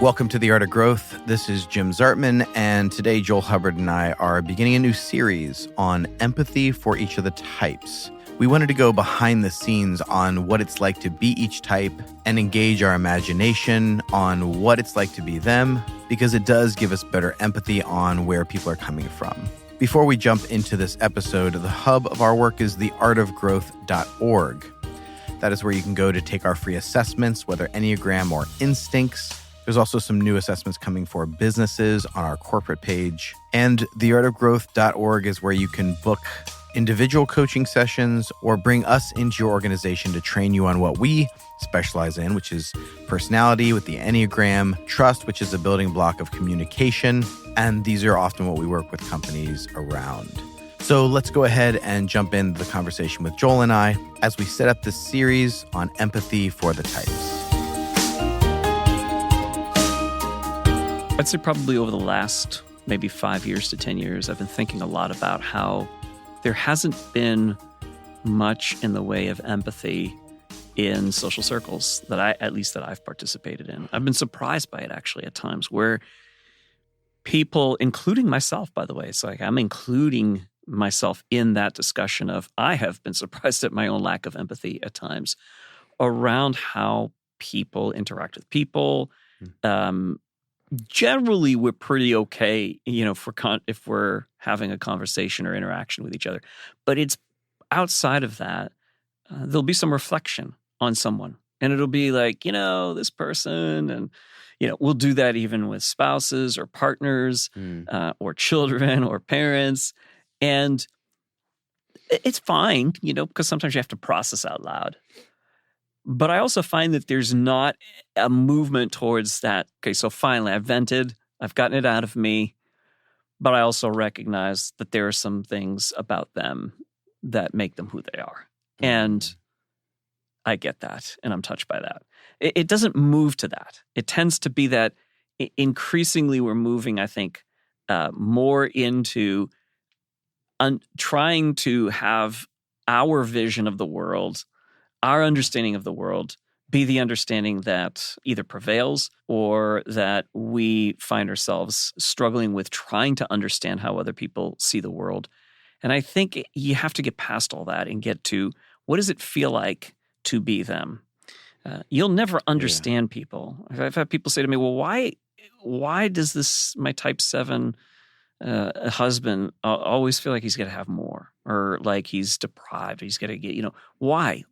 Welcome to The Art of Growth. This is Jim Zartman, and today Joel Hubbard and I are beginning a new series on empathy for each of the types. We wanted to go behind the scenes on what it's like to be each type and engage our imagination on what it's like to be them, because it does give us better empathy on where people are coming from. Before we jump into this episode, the hub of our work is theartofgrowth.org. That is where you can go to take our free assessments, whether Enneagram or Instincts. There's also some new assessments coming for businesses on our corporate page. And theartofgrowth.org is where you can book individual coaching sessions or bring us into your organization to train you on what we specialize in, which is personality with the Enneagram, trust, which is a building block of communication. And these are often what we work with companies around. So let's go ahead and jump into the conversation with Joel and I as we set up this series on empathy for the types. I'd say probably over the last maybe 5 years to 10 years, I've been thinking a lot about how there hasn't been much in the way of empathy in social circles that I've participated in. I've been surprised by it actually at times where people, including myself, by the way, it's like I'm including myself in that discussion of I have been surprised at my own lack of empathy at times around how people interact with people. Generally, we're pretty okay, if we're having a conversation or interaction with each other. But it's outside of that, there'll be some reflection on someone. And it'll be like, this person, and, we'll do that even with spouses or partners or children or parents. And it's fine, because sometimes you have to process out loud. But I also find that there's not a movement towards that. Okay, so finally I've vented, I've gotten it out of me, but I also recognize that there are some things about them that make them who they are. And I get that, and I'm touched by that. It doesn't move to that. It tends to be that increasingly we're moving, I think, more into trying to have our vision of the world, our understanding of the world, be the understanding that either prevails or that we find ourselves struggling with trying to understand how other people see the world. And I think you have to get past all that and get to what does it feel like to be them? You'll never understand people. I've had people say to me, well, why does my type 7 husband always feel like he's got to have more, or like he's deprived, he's got to get, why?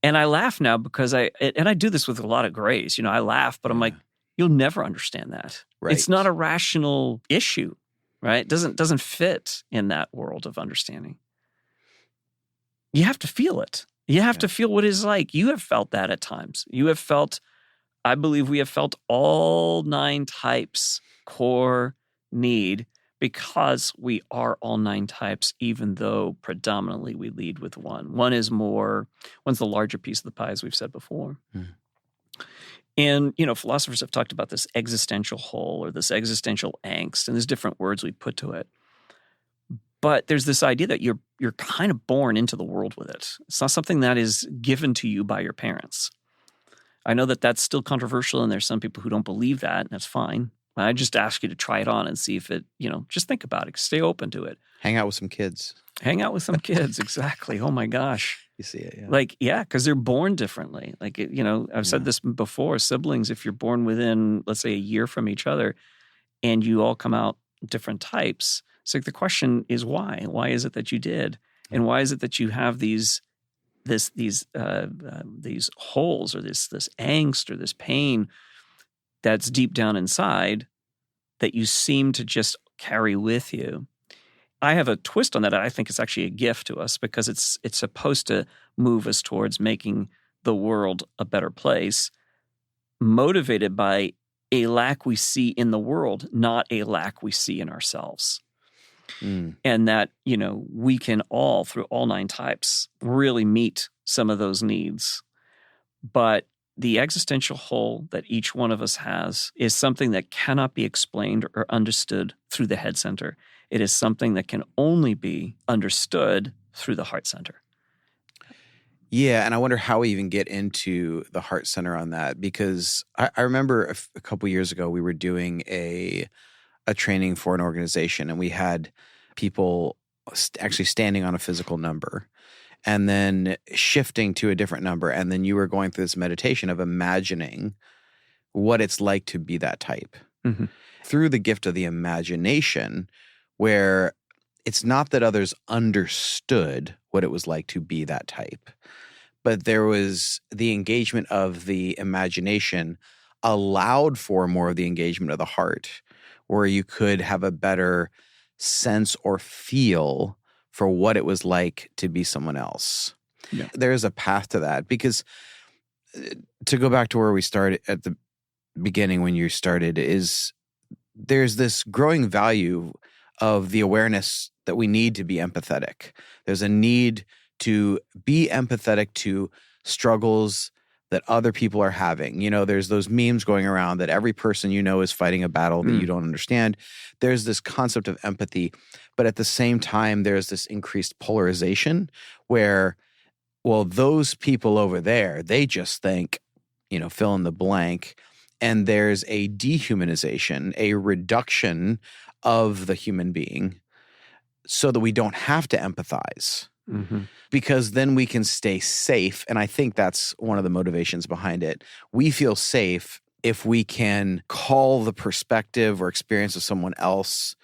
And I laugh now because I do this with a lot of grace. I laugh, but I'm like, you'll never understand that. Right. It's not a rational issue, right? It doesn't fit in that world of understanding. You have to feel it. You have to feel what it's like. You have felt that at times. I believe we have felt all 9 types core need, because we are all 9 types, even though predominantly we lead with one. One's the larger piece of the pie, as we've said before. And, philosophers have talked about this existential hole or this existential angst, and there's different words we put to it. But there's this idea that you're kind of born into the world with it. It's not something that is given to you by your parents. I know that that's still controversial, and there's some people who don't believe that, and that's fine. I just ask you to try it on and see if it, just think about it. Stay open to it. Hang out with some kids. Exactly. Oh my gosh. You see it, because they're born differently. I've said this before, siblings, if you're born within, let's say, a year from each other, and you all come out different types, it's like the question is why? Why is it that you did? And why is it that you have these holes or this angst or this pain that's deep down inside that you seem to just carry with you? I have a twist on that. I think it's actually a gift to us because it's supposed to move us towards making the world a better place, motivated by a lack we see in the world, not a lack we see in ourselves. And that, we can all, through all 9 types, really meet some of those needs. But the existential hole that each one of us has is something that cannot be explained or understood through the head center. It is something that can only be understood through the heart center. Yeah, and I wonder how we even get into the heart center on that, because I remember a couple years ago we were doing a training for an organization, and we had people actually standing on a physical number and then shifting to a different number, and then you were going through this meditation of imagining what it's like to be that type Mhm. through the gift of the imagination, where it's not that others understood what it was like to be that type, but there was the engagement of the imagination allowed for more of the engagement of the heart, where you could have a better sense or feel for what it was like to be someone else. Yeah. There is a path to that, because to go back to where we started at the beginning when you started, is there's this growing value of the awareness that we need to be empathetic. There's a need to be empathetic to struggles that other people are having. You know, there's those memes going around that every person you know is fighting a battle that you don't understand. There's this concept of empathy, but at the same time, there's this increased polarization where, well, those people over there, they just think, you know, fill in the blank. And there's a dehumanization, a reduction of the human being so that we don't have to empathize, Mhm. because then we can stay safe. And I think that's one of the motivations behind it. We feel safe if we can call the perspective or experience of someone else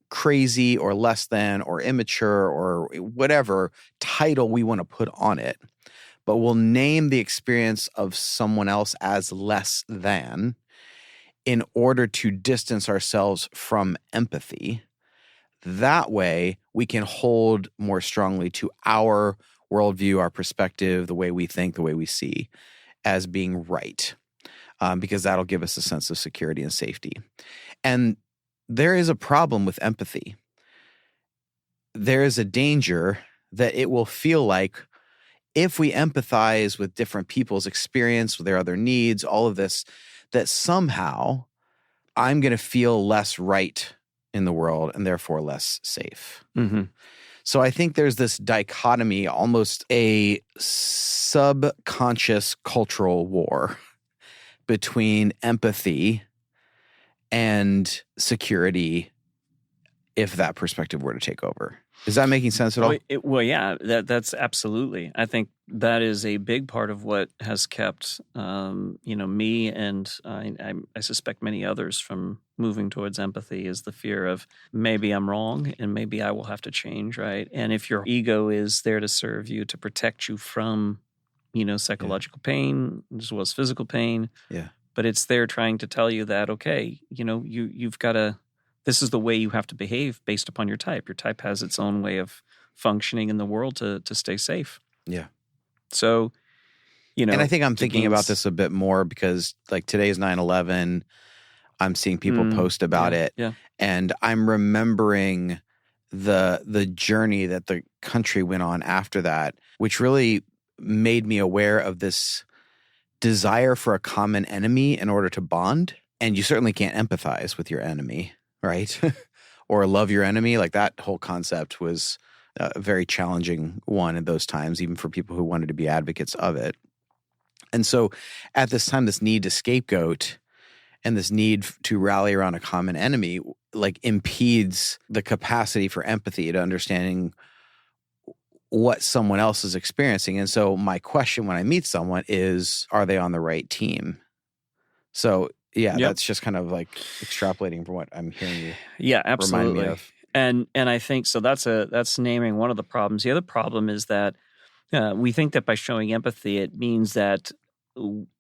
crazy or less than or immature or whatever title we want to put on it, but we'll name the experience of someone else as less than in order to distance ourselves from empathy. That way, we can hold more strongly to our worldview, our perspective, the way we think, the way we see, as being right, because that'll give us a sense of security and safety. And there is a problem with empathy. There is a danger that it will feel like, if we empathize with different people's experience, with their other needs, all of this, that somehow I'm going to feel less right in the world and therefore less safe. Mhm. So I think there's this dichotomy, almost a subconscious cultural war between empathy and security, if that perspective were to take over. Is that making sense at all? Well, yeah, that's absolutely. I think that is a big part of what has kept, me and I suspect many others from moving towards empathy, is the fear of maybe I'm wrong and maybe I will have to change, right? And if your ego is there to serve you, to protect you from, psychological pain as well as physical pain, Yeah. but it's there trying to tell you that, okay, you've got to. This is the way you have to behave based upon your type. Your type has its own way of functioning in the world to stay safe. Yeah. So, And I think I'm thinking about this a bit more because, like, today's 9/11. I'm seeing people post about it. Yeah. And I'm remembering the journey that the country went on after that, which really made me aware of this desire for a common enemy in order to bond. And you certainly can't empathize with your enemy, right? Or love your enemy. Like, that whole concept was a very challenging one at those times, even for people who wanted to be advocates of it. And so at this time, this need to scapegoat and this need to rally around a common enemy, like, impedes the capacity for empathy, to understanding what someone else is experiencing. And so my question when I meet someone is, are they on the right team? So yeah, that's just kind of like extrapolating from what I'm hearing you. Yeah, absolutely. Remind me of. And I think so. That's naming one of the problems. The other problem is that we think that by showing empathy, it means that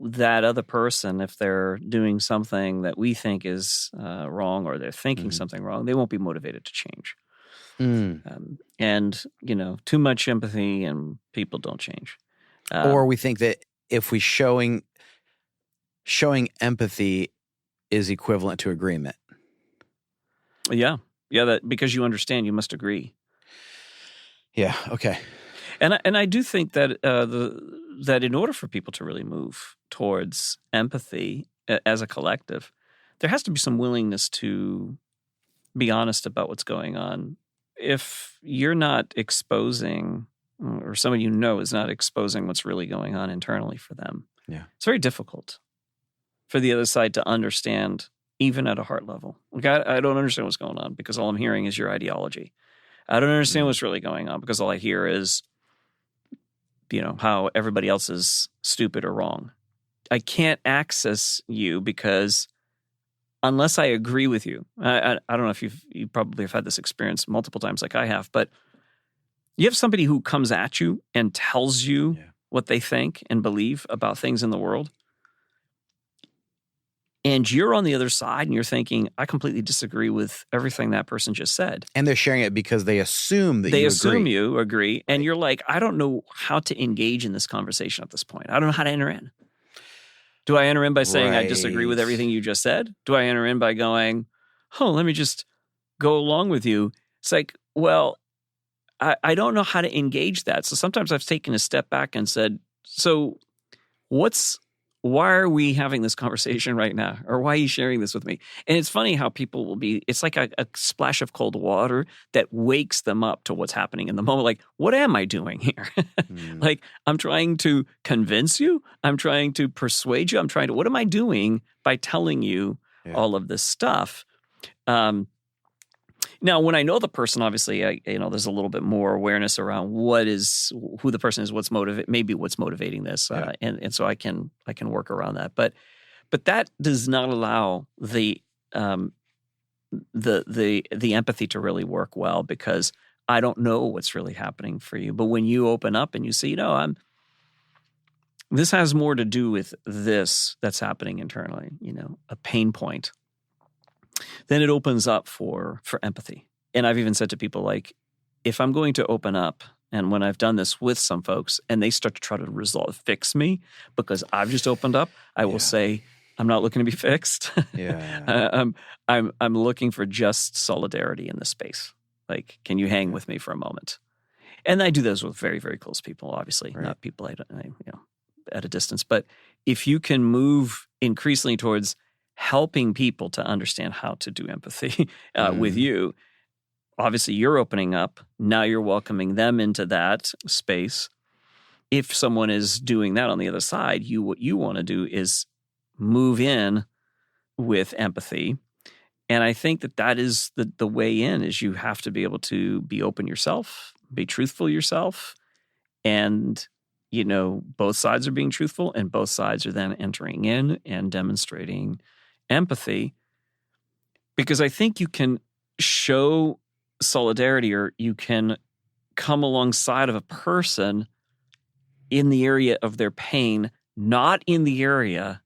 that other person, if they're doing something that we think is wrong, or they're thinking something wrong, they won't be motivated to change. And too much empathy and people don't change. Or we think that if we showing empathy is equivalent to agreement. Yeah, that because you understand, you must agree. Yeah. Okay. And I do think that that in order for people to really move towards empathy as a collective, there has to be some willingness to be honest about what's going on. If you're not exposing or someone you know is not exposing what's really going on internally for them. Yeah. It's very difficult for the other side to understand, even at a heart level. Like, I don't understand what's going on because all I'm hearing is your ideology. I don't understand what's really going on because all I hear is, how everybody else is stupid or wrong. I can't access you because unless I agree with you, I don't know if you probably have had this experience multiple times like I have, but you have somebody who comes at you and tells you what they think and believe about things in the world. And you're on the other side and you're thinking, I completely disagree with everything that person just said. And they're sharing it because they assume that you agree. And you're like, I don't know how to engage in this conversation at this point. I don't know how to enter in. Do I enter in by saying I disagree with everything you just said? Do I enter in by going, let me just go along with you? It's like, well, I don't know how to engage that. So sometimes I've taken a step back and said, so why are we having this conversation right now? Or why are you sharing this with me? And it's funny how people it's like a splash of cold water that wakes them up to what's happening in the moment. Like, what am I doing here? Like, I'm trying to convince you. I'm trying to persuade you. What am I doing by telling you all of this stuff? Now, when I know the person, obviously, there's a little bit more awareness around who the person is, what's motivating this, and so I can work around that. But that does not allow the empathy to really work well because I don't know what's really happening for you. But when you open up and you see, this has more to do with this that's happening internally, a pain point, then it opens up for empathy. And I've even said to people, like, if I'm going to open up, and when I've done this with some folks, and they start to try to fix me because I've just opened up, I will say, I'm not looking to be fixed. I'm looking for just solidarity in this space. Like, can you hang with me for a moment? And I do those with very, very close people, obviously, not people at a distance. But if you can move increasingly towards helping people to understand how to do empathy with you, obviously you're opening up. Now you're welcoming them into that space. If someone is doing that on the other side, what you want to do is move in with empathy. And I think that is the way in is you have to be able to be open yourself, be truthful yourself. And, both sides are being truthful and both sides are then entering in and demonstrating empathy, because I think you can show solidarity or you can come alongside of a person in the area of their pain, not in the area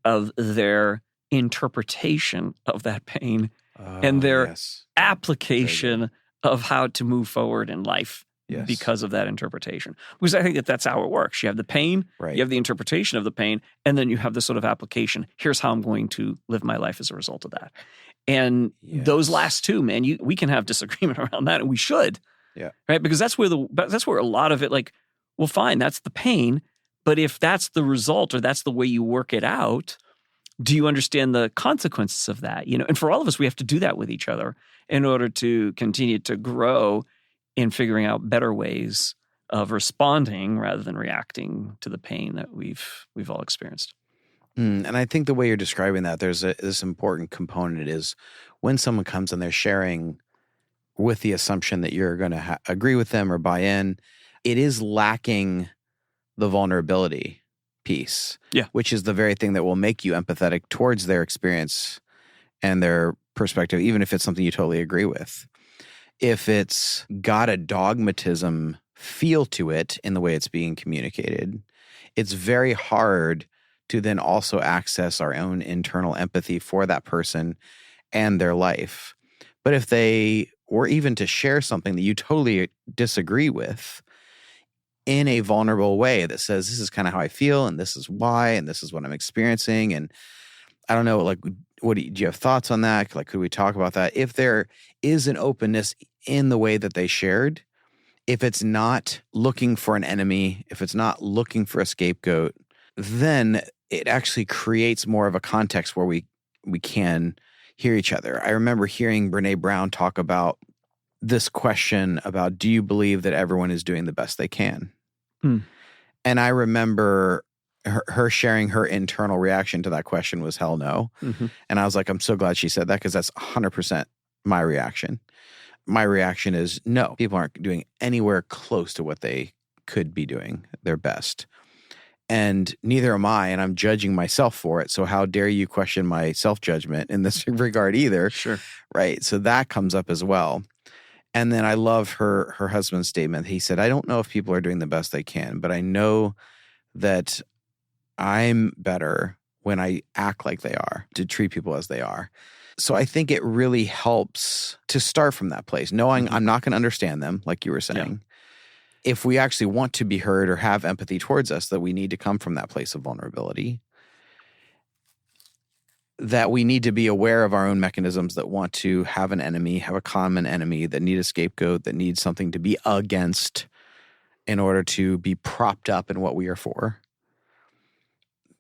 of their interpretation of that pain and their application of how to move forward in life because of that interpretation. Because I think that's how it works. You have the pain, you have the interpretation of the pain, and then you have this sort of application. Here's how I'm going to live my life as a result of that. And those last two, man, we can have disagreement around that, and we should. Right? Because that's where a lot of it, like, well, fine, that's the pain, but if that's the result or that's the way you work it out, do you understand the consequences of that? And for all of us, we have to do that with each other in order to continue to grow in figuring out better ways of responding rather than reacting to the pain that we've all experienced. And I think the way you're describing that, there's this important component is when someone comes and they're sharing with the assumption that you're going to agree with them or buy in, it is lacking the vulnerability piece, which is the very thing that will make you empathetic towards their experience and their perspective, even if it's something you totally agree with. If it's got a dogmatism feel to it in the way it's being communicated, it's very hard to then also access our own internal empathy for that person and their life. But if they were even to share something that you totally disagree with in a vulnerable way that says, this is kind of how I feel and this is why and this is what I'm experiencing, and I don't know, like, do you have thoughts on that? Like, could we talk about that? If there is an openness in the way that they shared, if it's not looking for an enemy, if it's not looking for a scapegoat, then it actually creates more of a context where we can hear each other. I remember hearing Brené Brown talk about this question about, do you believe that everyone is doing the best they can? Mm. And I remember her sharing her internal reaction to that question was hell no. Mm-hmm. And I was like, I'm so glad she said that, because that's 100% my reaction. My reaction is no, people aren't doing anywhere close to what they could be doing their best. And neither am I, and I'm judging myself for it. So how dare you question my self-judgment in this regard either? Sure. Right? So that comes up as well. And then I love her husband's statement. He said, I don't know if people are doing the best they can, but I know that I'm better when I act like they are, to treat people as they are. So I think it really helps to start from that place, knowing I'm not going to understand them, like you were saying. Yeah. If we actually want to be heard or have empathy towards us, that we need to come from that place of vulnerability, that we need to be aware of our own mechanisms that want to have an enemy, have a common enemy, that need a scapegoat, that need something to be against in order to be propped up in what we are for.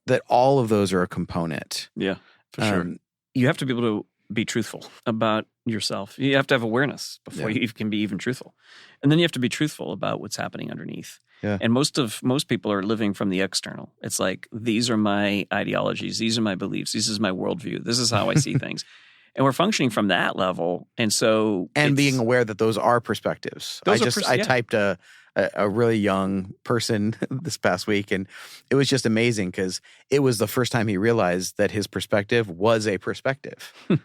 That all of those are a component. Yeah, for sure. You have to be able to be truthful about yourself. You have to have awareness before you can be even truthful. And then you have to be truthful about what's happening underneath. Yeah. And most people are living from the external. It's like, these are my ideologies. These are my beliefs. This is my worldview. This is how I see things. And we're functioning from that level. And so being aware that those are perspectives. I typed a really young person this past week, and it was just amazing because it was the first time he realized that his perspective was a perspective. And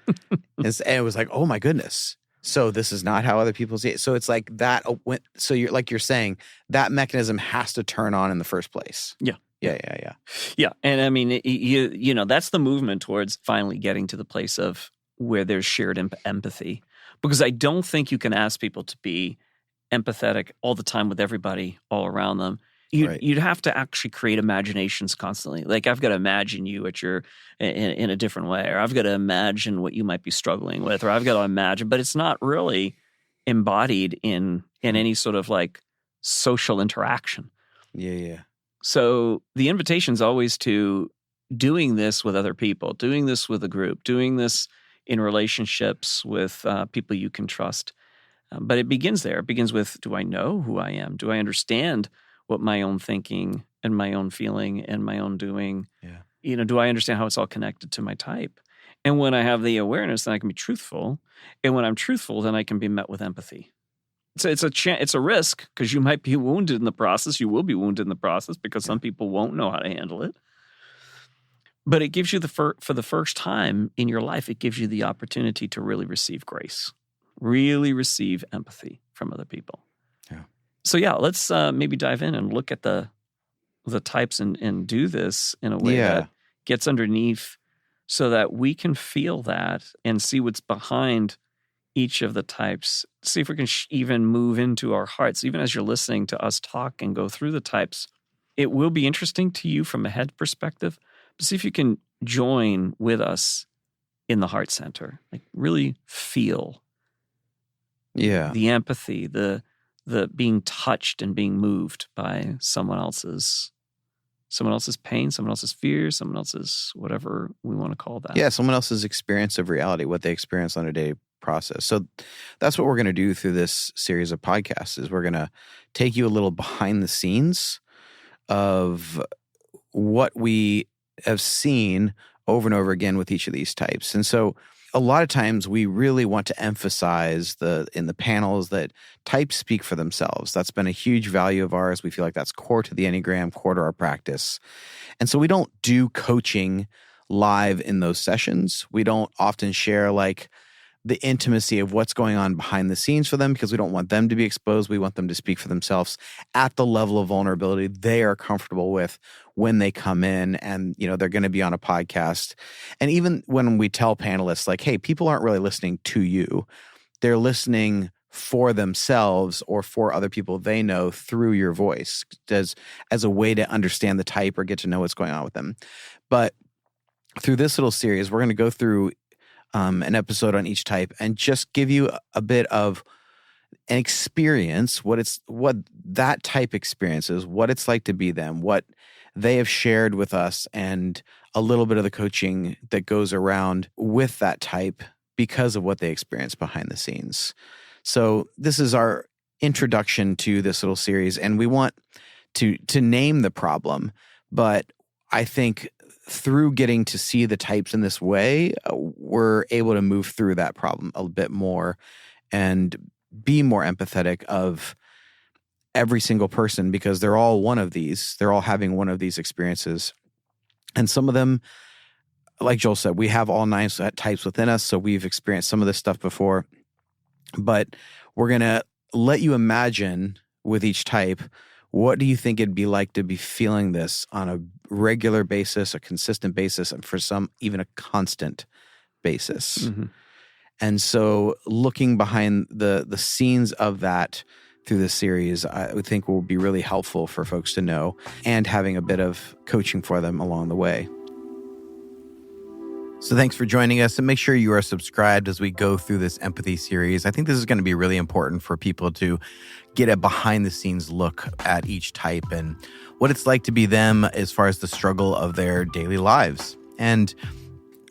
it was like, oh my goodness. So this is not how other people see it. So it's like that. So you're saying that mechanism has to turn on in the first place. Yeah. Yeah. And I mean, you know, that's the movement towards finally getting to the place of where there's shared empathy, because I don't think you can ask people to be empathetic all the time with everybody all around them. You'd have to actually create imaginations constantly. Like, I've got to imagine you at your in a different way, or I've got to imagine what you might be struggling with, or I've got to imagine, but it's not really embodied in any sort of like social interaction. Yeah. So the invitation is always to doing this with other people, doing this with a group, doing this in relationships with people you can trust. But it begins there. It begins with, do I know who I am? Do I understand what my own thinking and my own feeling and my own doing? Yeah. You know, do I understand how it's all connected to my type? And when I have the awareness, then I can be truthful. And when I'm truthful, then I can be met with empathy. It's a risk, because you might be wounded in the process. You will be wounded in the process, because some people won't know how to handle it. But it gives you for the first time in your life, it gives you the opportunity to really receive grace, really receive empathy from other people. Yeah. So let's maybe dive in and look at the types and do this in a way that gets underneath, so that we can feel that and see what's behind each of the types. See if we can even move into our hearts, even as you're listening to us talk and go through the types. It will be interesting to you from a head perspective, but see if you can join with us in the heart center. Like, really feel the empathy, the being touched and being moved by someone else's pain, someone else's fear, someone else's whatever we want to call that. Yeah, someone else's experience of reality, what they experience on a day process. So that's what we're going to do through this series of podcasts, is we're going to take you a little behind the scenes of what we have seen over and over again with each of these types. And so a lot of times we really want to emphasize in the panels that types speak for themselves. That's been a huge value of ours. We feel like that's core to the Enneagram, core to our practice. And so we don't do coaching live in those sessions. We don't often share like the intimacy of what's going on behind the scenes for them, because we don't want them to be exposed. We want them to speak for themselves at the level of vulnerability they are comfortable with when they come in, and they're going to be on a podcast. And even when we tell panelists like, hey, people aren't really listening to you, they're listening for themselves or for other people they know through your voice as a way to understand the type or get to know what's going on with them. But through this little series, we're going to go through an episode on each type and just give you a bit of an experience, what that type experiences, what it's like to be them, what they have shared with us, and a little bit of the coaching that goes around with that type because of what they experience behind the scenes. So this is our introduction to this little series, and we want to name the problem. But I think through getting to see the types in this way, we're able to move through that problem a bit more and be more empathetic of every single person, because they're all one of these. They're all having one of these experiences. And some of them, like Joel said, we have all 9 types within us, so we've experienced some of this stuff before. But we're going to let you imagine with each type, what do you think it'd be like to be feeling this on a regular basis, a consistent basis, and for some, even a constant basis? Mm-hmm. And so looking behind the scenes of that through this series, I would think will be really helpful for folks to know, and having a bit of coaching for them along the way. So thanks for joining us, and make sure you are subscribed as we go through this empathy series. I think this is going to be really important for people to get a behind-the-scenes look at each type and what it's like to be them as far as the struggle of their daily lives. And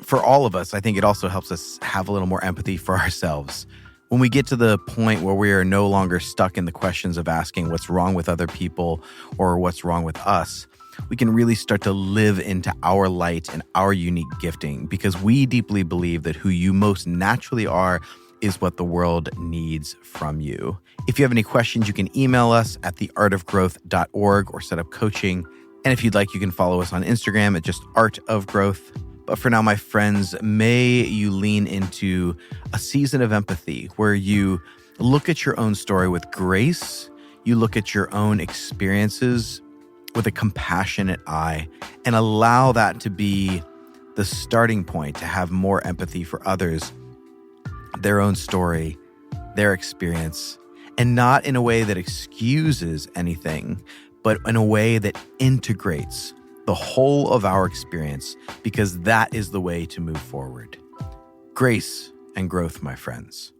for all of us, I think it also helps us have a little more empathy for ourselves. When we get to the point where we are no longer stuck in the questions of asking what's wrong with other people or what's wrong with us, we can really start to live into our light and our unique gifting, because we deeply believe that who you most naturally are is what the world needs from you. If you have any questions, you can email us at theartofgrowth.org or set up coaching. And if you'd like, you can follow us on Instagram at just Art of Growth. But for now, my friends, may you lean into a season of empathy where you look at your own story with grace, you look at your own experiences with a compassionate eye, and allow that to be the starting point to have more empathy for others, their own story, their experience, and not in a way that excuses anything, but in a way that integrates the whole of our experience, because that is the way to move forward. Grace and growth, my friends.